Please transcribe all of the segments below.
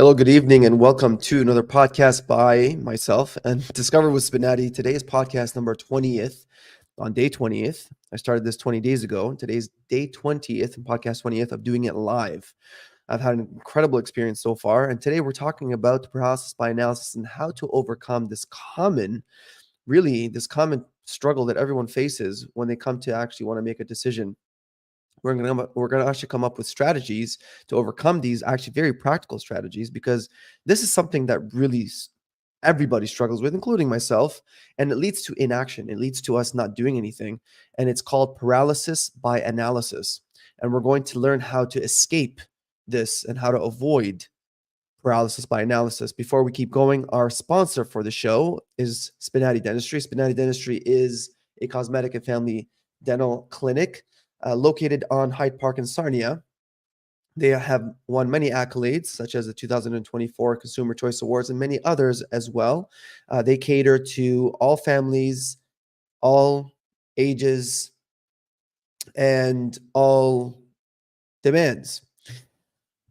Hello, good evening, and welcome to another podcast by myself and Discover with Spinati. Today's podcast number 20th, on day 20th. I started this 20 days ago. Today's day 20th and podcast 20th of doing it live. I've had an incredible experience so far, and today we're talking about paralysis by analysis and how to overcome this common struggle that everyone faces when they come to actually want to make a decision. We're gonna actually come up with strategies to overcome these, actually very practical strategies, because this is something that really everybody struggles with, including myself, and it leads to inaction. It leads to us not doing anything, and it's called paralysis by analysis. And we're going to learn how to escape this and how to avoid paralysis by analysis. Before we keep going, our sponsor for the show is Spinati Dentistry. Spinati Dentistry is a cosmetic and family dental clinic located on Hyde Park in Sarnia. They have won many accolades, such as the 2024 Consumer Choice Awards and many others as well. They cater to all families, all ages, and all demands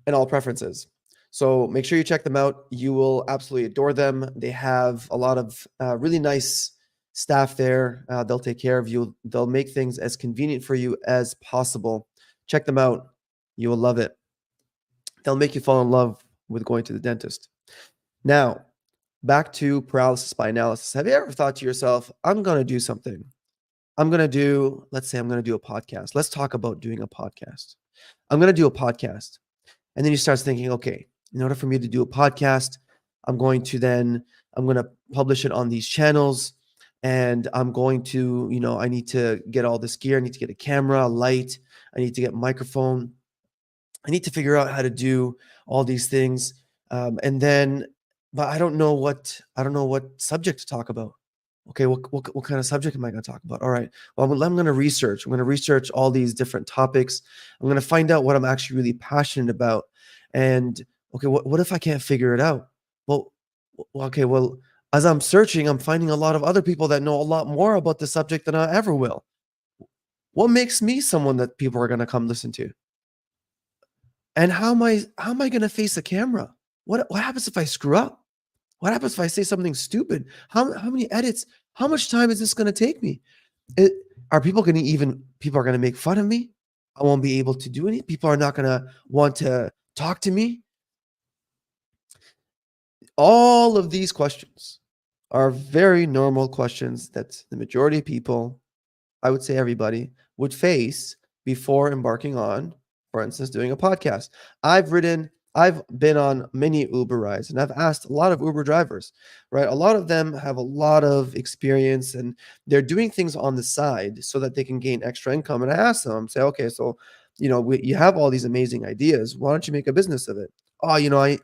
and all preferences. So make sure you check them out. You will absolutely adore them. They have a lot of really nice staff there. They'll take care of you. They'll make things as convenient for you as possible. Check them out. You will love it. They'll make you fall in love with going to the dentist. Now, back to paralysis by analysis. Have you ever thought to yourself, I'm going to do something? Let's say I'm going to do a podcast. Let's talk about doing a podcast. I'm going to do a podcast. And then you start thinking, okay, in order for me to do a podcast, I'm going to publish it on these channels. And I'm going to, I need to get all this gear. I need to get a camera, a light. I need to get a microphone. I need to figure out how to do all these things. But I don't know what subject to talk about. Okay, what kind of subject am I going to talk about? All right, well, I'm going to research. I'm going to research all these different topics. I'm going to find out what I'm actually really passionate about. And okay, what if I can't figure it out? Well, as I'm searching, I'm finding a lot of other people that know a lot more about the subject than I ever will. What makes me someone that people are going to come listen to? And how am I going to face a camera? What happens if I screw up? What happens if I say something stupid? How many edits? How much time is this going to take me? People are going to make fun of me? I won't be able to do anything. People are not going to want to talk to me. All of these questions are very normal questions that the majority of people, I would say everybody, would face before embarking on, for instance, doing a podcast. I've been on many Uber rides, and I've asked a lot of Uber drivers, right? A lot of them have a lot of experience, and they're doing things on the side so that they can gain extra income. And I asked them, say, okay, so, you have all these amazing ideas. Why don't you make a business of it? Oh, I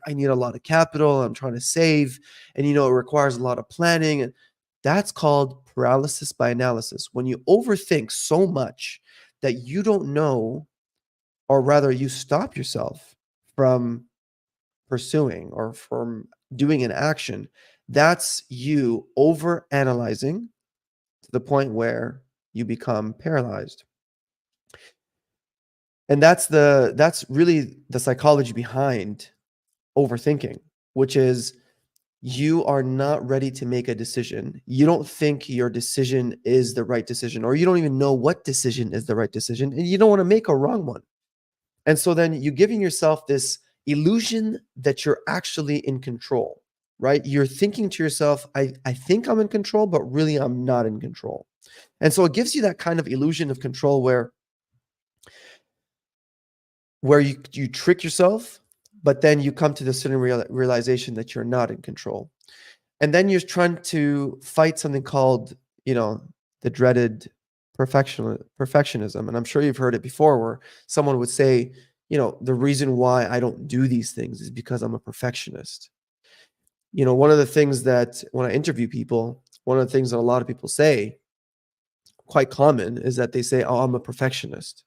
need a lot of capital. I'm trying to save, and, it requires a lot of planning. And that's called paralysis by analysis. When you overthink so much that you don't know, or rather you stop yourself from pursuing or from doing an action, that's you over analyzing to the point where you become paralyzed. And that's really the psychology behind overthinking, which is you are not ready to make a decision. You don't think your decision is the right decision, or you don't even know what decision is the right decision, and you don't want to make a wrong one. And so then you're giving yourself this illusion that you're actually in control, right? You're thinking to yourself, I think I'm in control, but really I'm not in control. And so it gives you that kind of illusion of control where you trick yourself, but then you come to the certain realization that you're not in control. And then you're trying to fight something called, the dreaded perfectionism. And I'm sure you've heard it before, where someone would say, the reason why I don't do these things is because I'm a perfectionist. One of the things that when I interview people, one of the things that a lot of people say, quite common, is that they say, oh, I'm a perfectionist.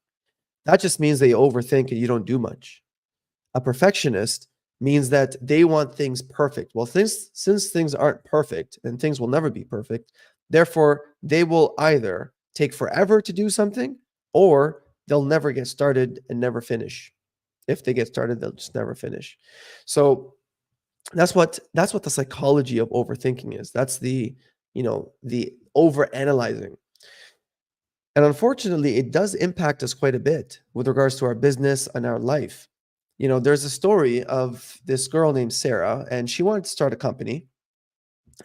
That just means they overthink and you don't do much. A perfectionist means that they want things perfect. Well, since things aren't perfect and things will never be perfect, therefore they will either take forever to do something, or they'll never get started and never finish. If they get started, they'll just never finish. So That's what the psychology of overthinking is. That's the over analyzing. And unfortunately, it does impact us quite a bit with regards to our business and our life. There's a story of this girl named Sarah, and she wanted to start a company.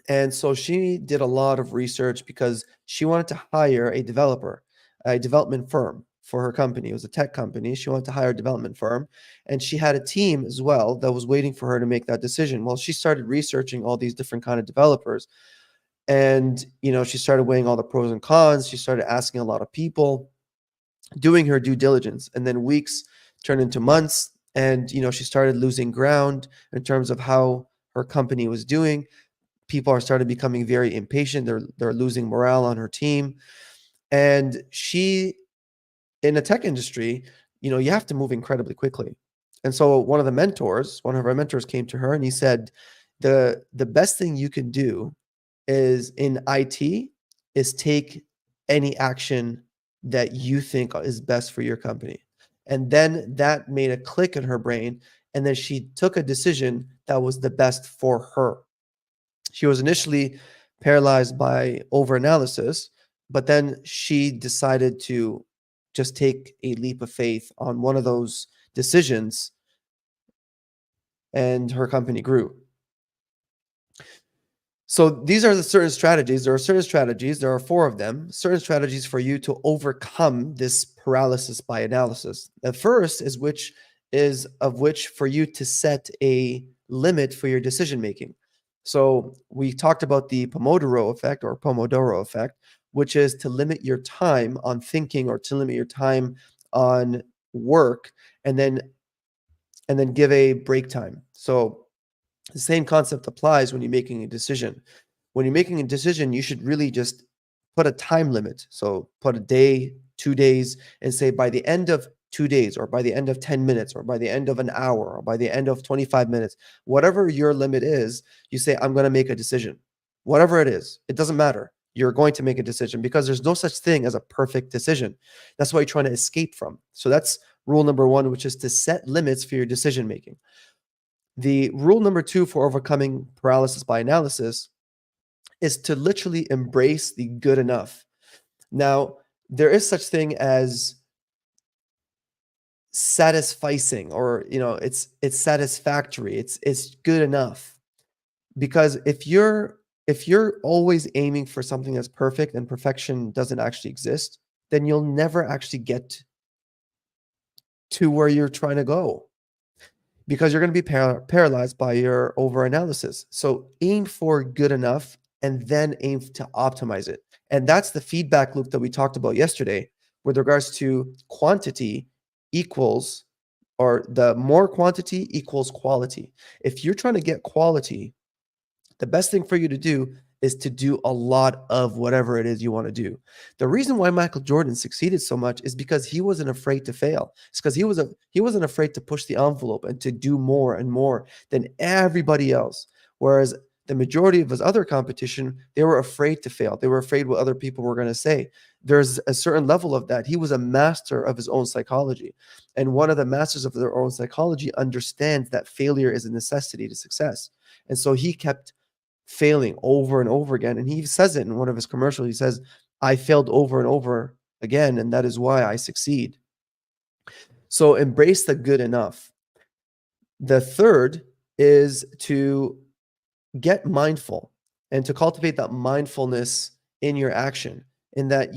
And so she did a lot of research because she wanted to hire a development firm for her company. It was a tech company. She wanted to hire a development firm, and she had a team as well that was waiting for her to make that decision. Well, she started researching all these different kind of developers, and she started weighing all the pros and cons. She started asking a lot of people, doing her due diligence, and then weeks turned into months, and she started losing ground in terms of how her company was doing. People are started becoming very impatient. They're losing morale on her team. And she, in the tech industry, you have to move incredibly quickly. And so one of our mentors came to her and he said, the best thing you can do is in IT is take any action that you think is best for your company. And then that made a click in her brain. And then she took a decision that was the best for her. She was initially paralyzed by overanalysis, but then she decided to just take a leap of faith on one of those decisions, and her company grew. So these are the certain strategies. There are certain strategies. There are four of them. Certain strategies for you to overcome this paralysis by analysis. The first is for you to set a limit for your decision making. So we talked about the Pomodoro effect, which is to limit your time on thinking or to limit your time on work, and then give a break time. So the same concept applies when you're making a decision. When you're making a decision, you should really just put a time limit. So put a day, 2 days, and say by the end of 2 days, or by the end of 10 minutes, or by the end of an hour, or by the end of 25 minutes, whatever your limit is, you say, I'm going to make a decision. Whatever it is, it doesn't matter. You're going to make a decision because there's no such thing as a perfect decision. That's what you're trying to escape from. So that's rule number one, which is to set limits for your decision making. The rule number two for overcoming paralysis by analysis is to literally embrace the good enough. Now, there is such thing as satisficing, or it's satisfactory. It's good enough. Because if you're always aiming for something that's perfect and perfection doesn't actually exist, then you'll never actually get to where you're trying to go, because you're going to be paralyzed by your overanalysis. So aim for good enough and then aim to optimize it. And that's the feedback loop that we talked about yesterday with regards to quantity equals, or the more quantity equals quality. If you're trying to get quality, the best thing for you to do is to do a lot of whatever it is you want to do. The reason why Michael Jordan succeeded so much is because he wasn't afraid to fail. It's because he wasn't afraid to push the envelope and to do more and more than everybody else. Whereas the majority of his other competition, they were afraid to fail. They were afraid what other people were going to say. There's a certain level of that. He was a master of his own psychology. And one of the masters of their own psychology understands that failure is a necessity to success. And so he kept failing over and over again. And he says it in one of his commercials. He says, I failed over and over again, and that is why I succeed. So embrace the good enough. The third is to get mindful and to cultivate that mindfulness in your action, in that,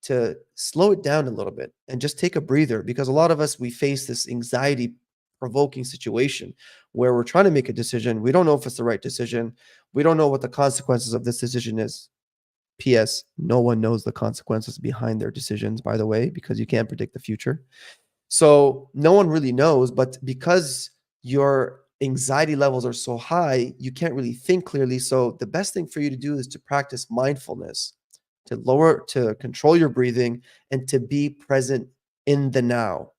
to slow it down a little bit and just take a breather, because a lot of us, we face this anxiety provoking situation where we're trying to make a decision. We don't know if it's the right decision. We don't know what the consequences of this decision is. P.S. No one knows the consequences behind their decisions, by the way, because you can't predict the future. So no one really knows, but because your anxiety levels are so high, you can't really think clearly. So the best thing for you to do is to practice mindfulness, to control your breathing, and to be present in the now.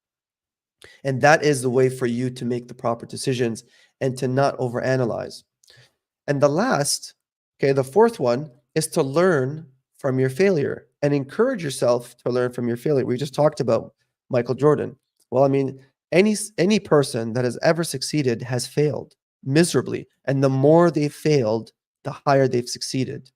And that is the way for you to make the proper decisions and to not overanalyze. And the fourth one is to learn from your failure and encourage yourself to learn from your failure. We just talked about Michael Jordan. Well, I mean, any person that has ever succeeded has failed. miserably. And the more they failed, the higher they've succeeded.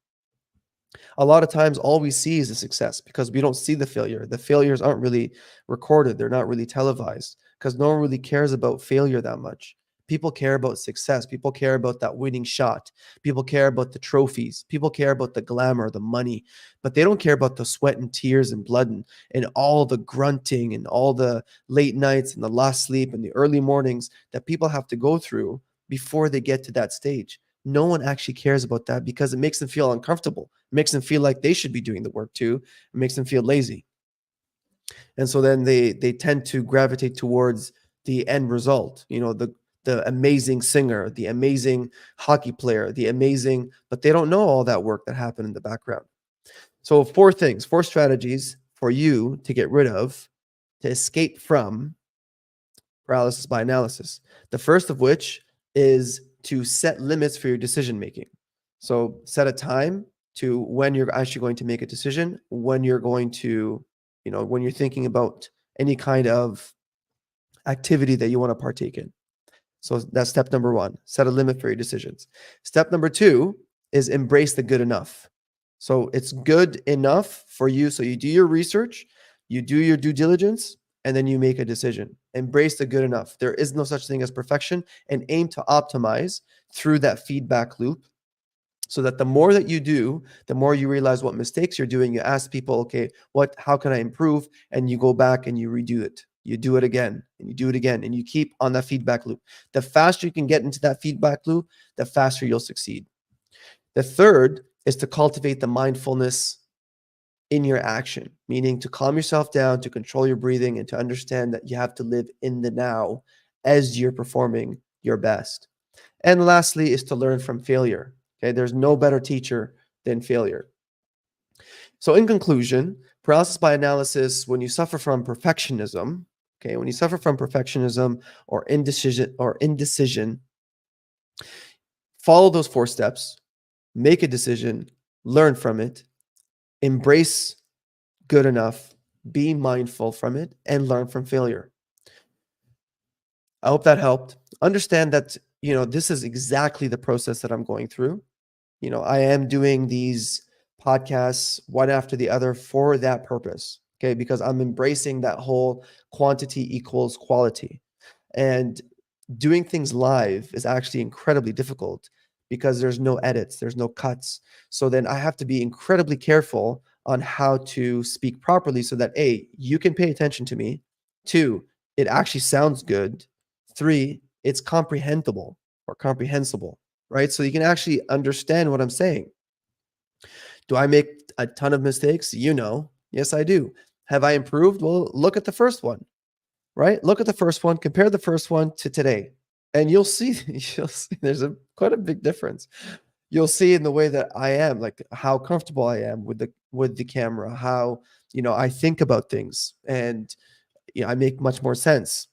A lot of times, all we see is the success because we don't see the failure. The failures aren't really recorded, they're not really televised because no one really cares about failure that much. People care about success. People care about that winning shot. People care about the trophies. People care about the glamour, the money, but they don't care about the sweat and tears and blood and all the grunting and all the late nights and the lost sleep and the early mornings that people have to go through before they get to that stage. No one actually cares about that because it makes them feel uncomfortable. It makes them feel like they should be doing the work too. It makes them feel lazy. And so then they tend to gravitate towards the end result, the amazing singer, the amazing hockey player, the amazing, but they don't know all that work that happened in the background. So four things, four strategies for you to get rid of, to escape from paralysis by analysis. The first of which is to set limits for your decision making. So set a time to when you're actually going to make a decision, when you're going to, when you're thinking about any kind of activity that you want to partake in. So that's step number one, set a limit for your decisions. Step number two is embrace the good enough. So it's good enough for you. So you do your research, you do your due diligence, and then you make a decision. Embrace the good enough. There is no such thing as perfection, and aim to optimize through that feedback loop so that the more that you do, the more you realize what mistakes you're doing. You ask people, okay, how can I improve? And you go back and you redo it. You do it again and you do it again, and you keep on that feedback loop. The faster you can get into that feedback loop, the faster you'll succeed. The third is to cultivate the mindfulness in your action, meaning to calm yourself down, to control your breathing, and to understand that you have to live in the now as you're performing your best. And lastly is to learn from failure. Okay, there's no better teacher than failure. So in conclusion, paralysis by analysis, when you suffer from perfectionism, okay, when you suffer from perfectionism or indecision, follow those four steps, make a decision, learn from it, embrace good enough, be mindful from it, and learn from failure. I hope that helped. Understand that, this is exactly the process that I'm going through. I am doing these podcasts one after the other for that purpose. Okay. Because I'm embracing that whole quantity equals quality. And doing things live is actually incredibly difficult because there's no edits, there's no cuts. So then I have to be incredibly careful on how to speak properly so that A, you can pay attention to me. Two, it actually sounds good. Three, it's comprehensible or comprehensible, right? So you can actually understand what I'm saying. Do I make a ton of mistakes? Yes, I do. Have I improved? Well, look at the first one, right? Look at the first one, compare the first one to today, and you'll see, there's quite a big difference. You'll see in the way that I am, like how comfortable I am with the camera, how, I think about things, and I make much more sense.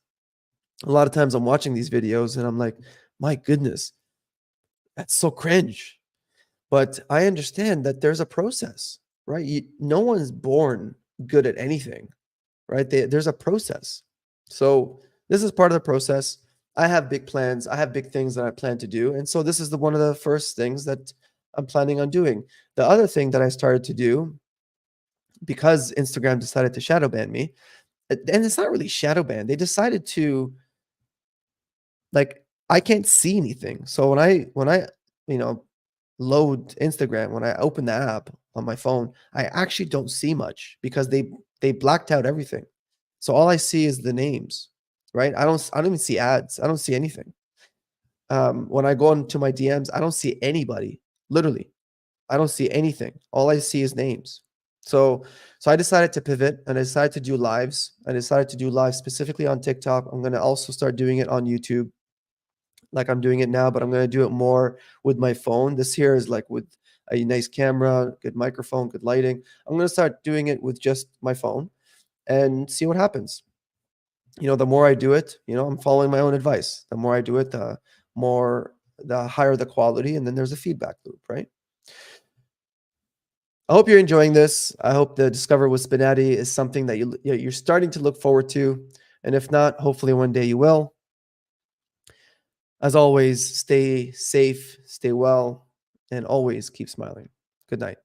A lot of times I'm watching these videos and I'm like, my goodness, that's so cringe. But I understand that there's a process, right? No one's born good at anything, right? There's a process. So this is part of the process. I have big plans. I have big things that I plan to do. And so this is one of the first things that I'm planning on doing. The other thing that I started to do, because Instagram decided to shadow ban me, and it's not really shadow ban. They decided to, like, I can't see anything. So when I you know load Instagram, when I open the app on my phone, I actually don't see much because they blacked out everything. So all I see is the names, right? I don't even see ads. I don't see anything. When I go into my DMs, I don't see anybody. Literally, I don't see anything. All I see is names. So so I decided to pivot and I decided to do lives. I decided to do lives specifically on TikTok. I'm gonna also start doing it on YouTube like I'm doing it now, but I'm gonna do it more with my phone. This here is like with a nice camera, good microphone, good lighting. I'm gonna start doing it with just my phone and see what happens. The more I do it, I'm following my own advice. The more I do it, the higher the quality, and then there's a feedback loop, right? I hope you're enjoying this. I hope the Discover with Spinati is something that you're starting to look forward to, and if not, hopefully one day you will. As always, stay safe, stay well, and always keep smiling. Good night.